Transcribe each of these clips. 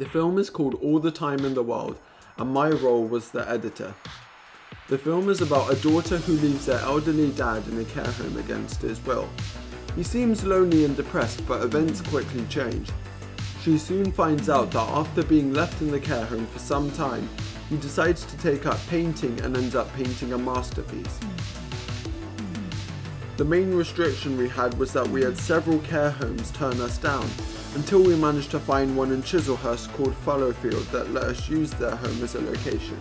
The film is called All the Time in the World, and my role was the editor. The film is about a daughter who leaves their elderly dad in a care home against his will. He seems lonely and depressed, but events quickly change. She soon finds out that after being left in the care home for some time, he decides to take up painting and ends up painting a masterpiece. The main restriction we had was that we had several care homes turn us down, until we managed to find one in Chislehurst called Fallowfield that let us use their home as a location.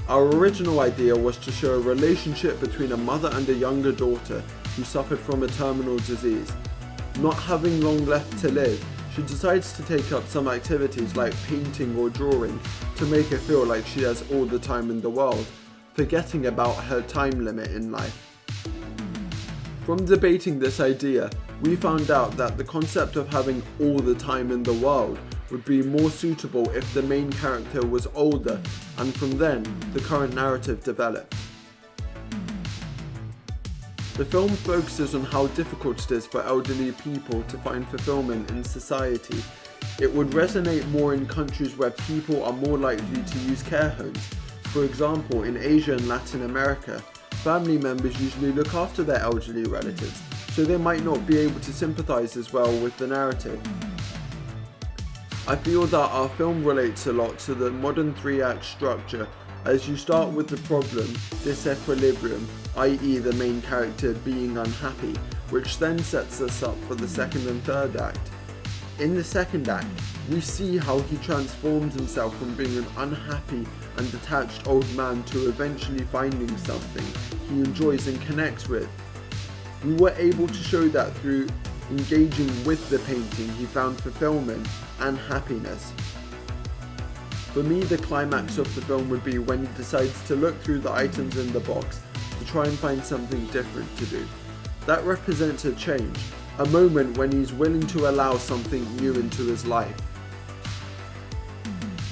Our original idea was to show a relationship between a mother and a younger daughter who suffered from a terminal disease. Not having long left to live, she decides to take up some activities like painting or drawing to make her feel like she has all the time in the world, forgetting about her time limit in life. From debating this idea, we found out that the concept of having all the time in the world would be more suitable if the main character was older, and from then, the current narrative developed. The film focuses on how difficult it is for elderly people to find fulfillment in society. It would resonate more in countries where people are more likely to use care homes. For example, in Asia and Latin America, family members usually look after their elderly relatives, so they might not be able to sympathize as well with the narrative. I feel that our film relates a lot to the modern 3-act structure, as you start with the problem, disequilibrium, i.e. the main character being unhappy, which then sets us up for the second and third act. In the second act, we see how he transforms himself from being an unhappy and detached old man to eventually finding something he enjoys and connects with. We were able to show that through engaging with the painting, he found fulfillment and happiness. For me, the climax of the film would be when he decides to look through the items in the box to try and find something different to do. That represents a change, a moment when he's willing to allow something new into his life.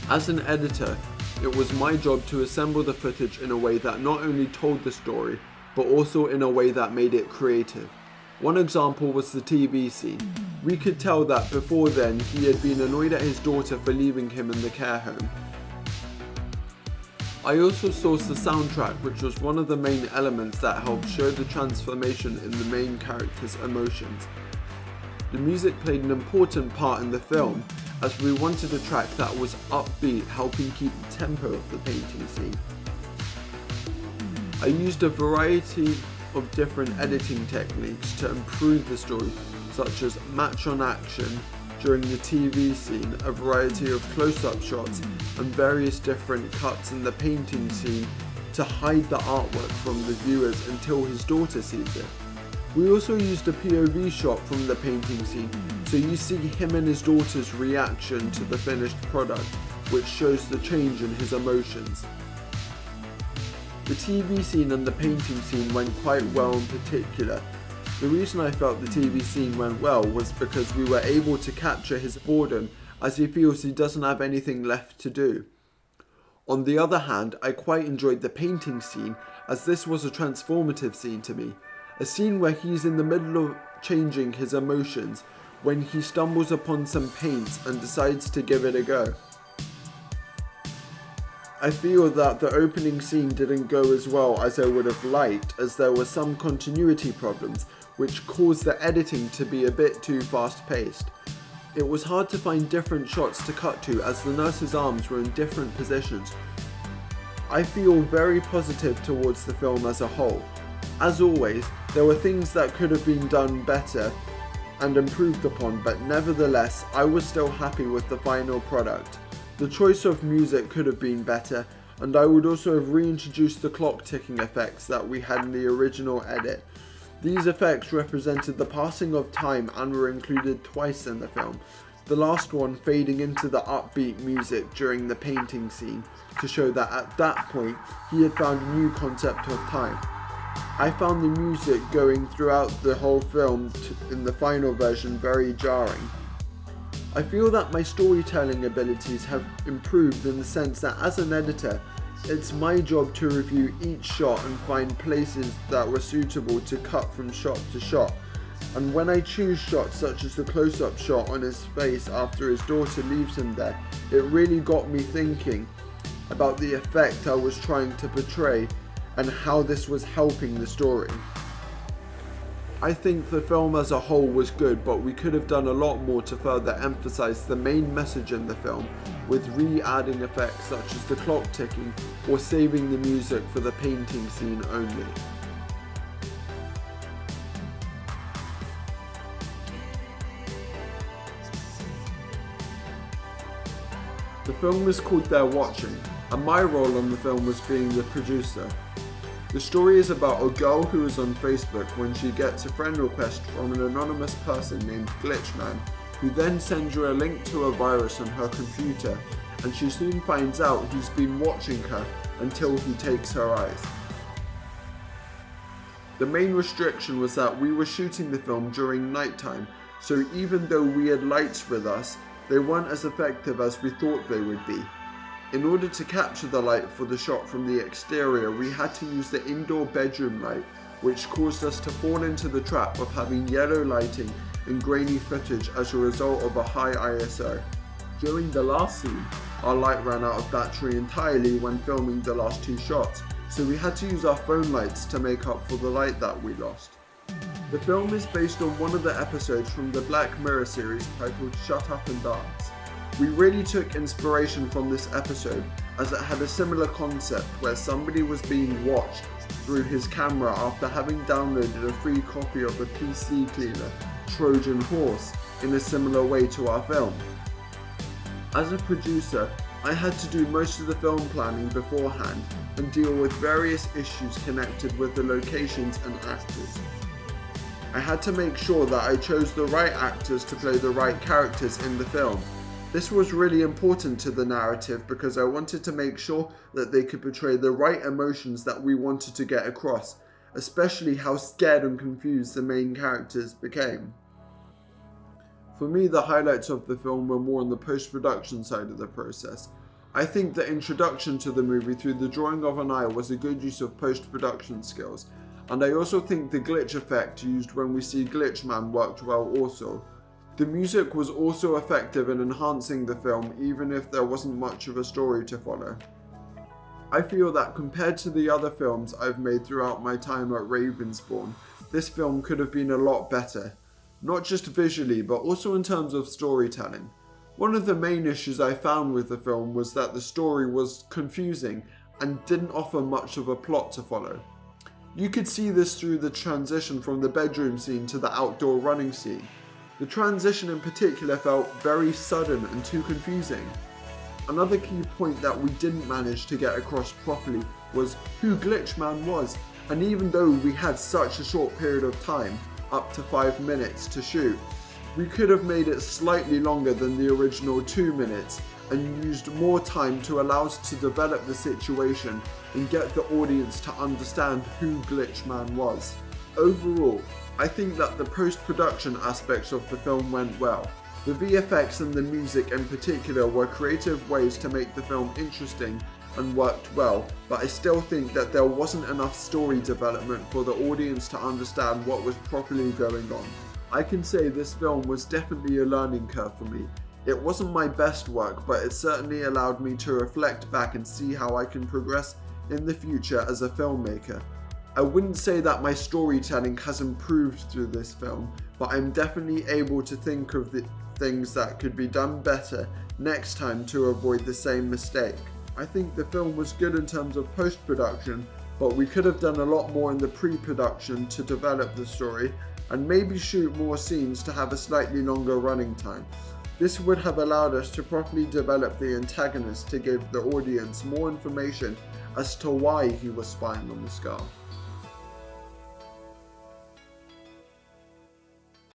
As an editor, it was my job to assemble the footage in a way that not only told the story, but also in a way that made it creative. One example was the TV scene. We could tell that before then he had been annoyed at his daughter for leaving him in the care home. I also sourced the soundtrack, which was one of the main elements that helped show the transformation in the main character's emotions. The music played an important part in the film, as we wanted a track that was upbeat, helping keep the tempo of the painting scene. I used a variety of different editing techniques to improve the story, such as match on action during the TV scene, a variety of close-up shots, and various different cuts in the painting scene to hide the artwork from the viewers until his daughter sees it. We also used a POV shot from the painting scene, so you see him and his daughter's reaction to the finished product, which shows the change in his emotions. The TV scene and the painting scene went quite well in particular. The reason I felt the TV scene went well was because we were able to capture his boredom as he feels he doesn't have anything left to do. On the other hand, I quite enjoyed the painting scene, as this was a transformative scene to me. A scene where he's in the middle of changing his emotions when he stumbles upon some paints and decides to give it a go. I feel that the opening scene didn't go as well as I would have liked, as there were some continuity problems which caused the editing to be a bit too fast paced. It was hard to find different shots to cut to, as the nurse's arms were in different positions. I feel very positive towards the film as a whole. As always, there were things that could have been done better and improved upon, but nevertheless, I was still happy with the final product. The choice of music could have been better, and I would also have reintroduced the clock ticking effects that we had in the original edit. These effects represented the passing of time and were included twice in the film, the last one fading into the upbeat music during the painting scene to show that at that point he had found a new concept of time. I found the music going throughout the whole film in the final version very jarring. I feel that my storytelling abilities have improved in the sense that as an editor, it's my job to review each shot and find places that were suitable to cut from shot to shot. And when I choose shots such as the close-up shot on his face after his daughter leaves him there, it really got me thinking about the effect I was trying to portray and how this was helping the story. I think the film as a whole was good, but we could have done a lot more to further emphasize the main message in the film, with re-adding effects such as the clock ticking or saving the music for the painting scene only. The film was called They're Watching, and my role on the film was being the producer. The story is about a girl who is on Facebook when she gets a friend request from an anonymous person named Glitchman, who then sends her a link to a virus on her computer, and she soon finds out he's been watching her until he takes her eyes. The main restriction was that we were shooting the film during nighttime, so even though we had lights with us, they weren't as effective as we thought they would be. In order to capture the light for the shot from the exterior, we had to use the indoor bedroom light, which caused us to fall into the trap of having yellow lighting and grainy footage as a result of a high ISO. During the last scene, our light ran out of battery entirely when filming the last two shots, so we had to use our phone lights to make up for the light that we lost. The film is based on one of the episodes from the Black Mirror series titled Shut Up and Dance. We really took inspiration from this episode, as it had a similar concept where somebody was being watched through his camera after having downloaded a free copy of a PC cleaner, Trojan Horse, in a similar way to our film. As a producer, I had to do most of the film planning beforehand and deal with various issues connected with the locations and actors. I had to make sure that I chose the right actors to play the right characters in the film. This was really important to the narrative because I wanted to make sure that they could portray the right emotions that we wanted to get across, especially how scared and confused the main characters became. For me, the highlights of the film were more on the post-production side of the process. I think the introduction to the movie through the drawing of an eye was a good use of post-production skills, and I also think the glitch effect used when we see Glitchman worked well also. The music was also effective in enhancing the film even if there wasn't much of a story to follow. I feel that compared to the other films I've made throughout my time at Ravensbourne, this film could have been a lot better. Not just visually, but also in terms of storytelling. One of the main issues I found with the film was that the story was confusing and didn't offer much of a plot to follow. You could see this through the transition from the bedroom scene to the outdoor running scene. The transition in particular felt very sudden and too confusing. Another key point that we didn't manage to get across properly was who Glitchman was, and even though we had such a short period of time, up to 5 minutes to shoot, we could have made it slightly longer than the original 2 minutes and used more time to allow us to develop the situation and get the audience to understand who Glitchman was. Overall, I think that the post-production aspects of the film went well. The VFX and the music in particular were creative ways to make the film interesting and worked well, but I still think that there wasn't enough story development for the audience to understand what was properly going on. I can say this film was definitely a learning curve for me. It wasn't my best work, but it certainly allowed me to reflect back and see how I can progress in the future as a filmmaker. I wouldn't say that my storytelling has improved through this film, but I'm definitely able to think of the things that could be done better next time to avoid the same mistake. I think the film was good in terms of post-production, but we could have done a lot more in the pre-production to develop the story and maybe shoot more scenes to have a slightly longer running time. This would have allowed us to properly develop the antagonist to give the audience more information as to why he was spying on the Scar.